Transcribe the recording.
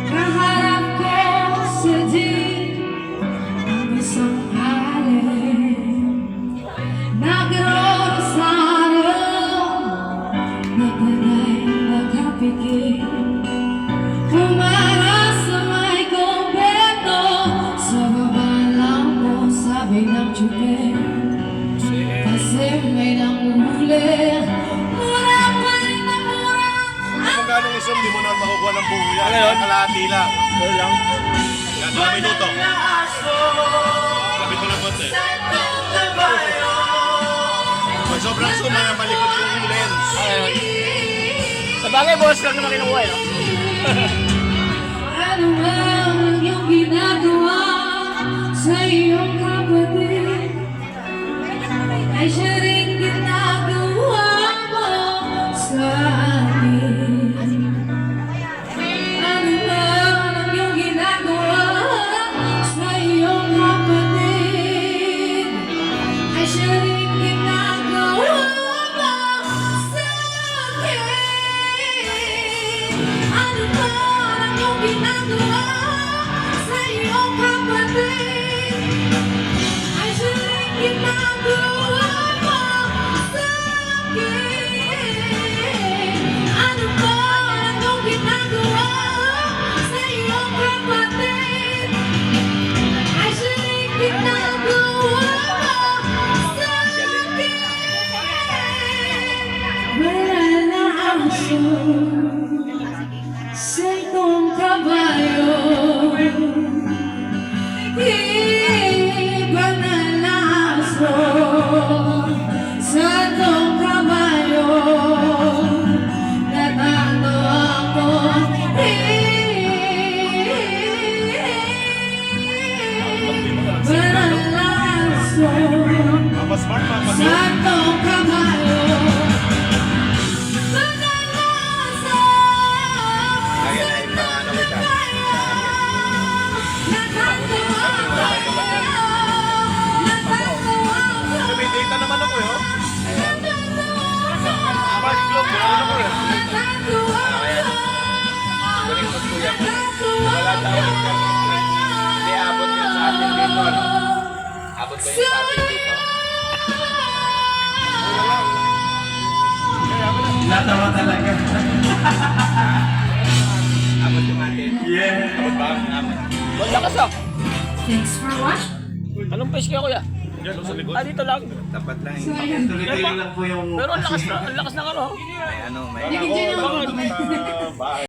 Kaharap ko sa isang alin, nagkaroon sa araw na panay nakapikit, humarap sa may kumpleto, sa baba lang po sabi ng tsupe, kasi may nanguhuli, mura pa rin na mura. Kung gano'ng isang di mo na makukuha ng buho yan, kalahati lang. Pero lang. Yan, 2 minuto. Kapit mo lang konti. Pag sobrang zoom, malikot yung lens. Sa bagay, boss lang naman kinukuha, no? Ano ang iyong ginagawa sa iyong kapatid? Ay siya rin ginagawa mo sa akin. Ano ang iyong ginagawa sa iyong kapatid? Ay siya rin ginagawa mo sa akin. Ano ang iyong ginagawa sa iyong kapatid? Ay siya rin ginagawa mo sa akin. Ano ba ang iyong ginagawa sa iyong kapatid? Ay siya rin ginagawa mo sa akin. Wala na ang sentong kabayo, iba na laso, sentong kabayo, natalo ako, iba na laso, Mapasmart, mapasmart. sentong kabayo. May data naman ako, eh. Park Globe, meron ako, eh. Wala daw hindi abot yun sa atin dito, ano? Abot ko yun sa atin dito. Natawa talaga. Abot yung atin. Yeah. Abot ba? Abot. Wala ka sa. Thanks for watching. Anong page kaya, kuya? Diyan, sa likod. Ah, dito lang. Tapat lang So, yun. ayun. Tuloy-tuloy lang po yung... Pero ang lakas ng ano. May ano, may... Hindi, hindi, Ako, hindi. sa bahay.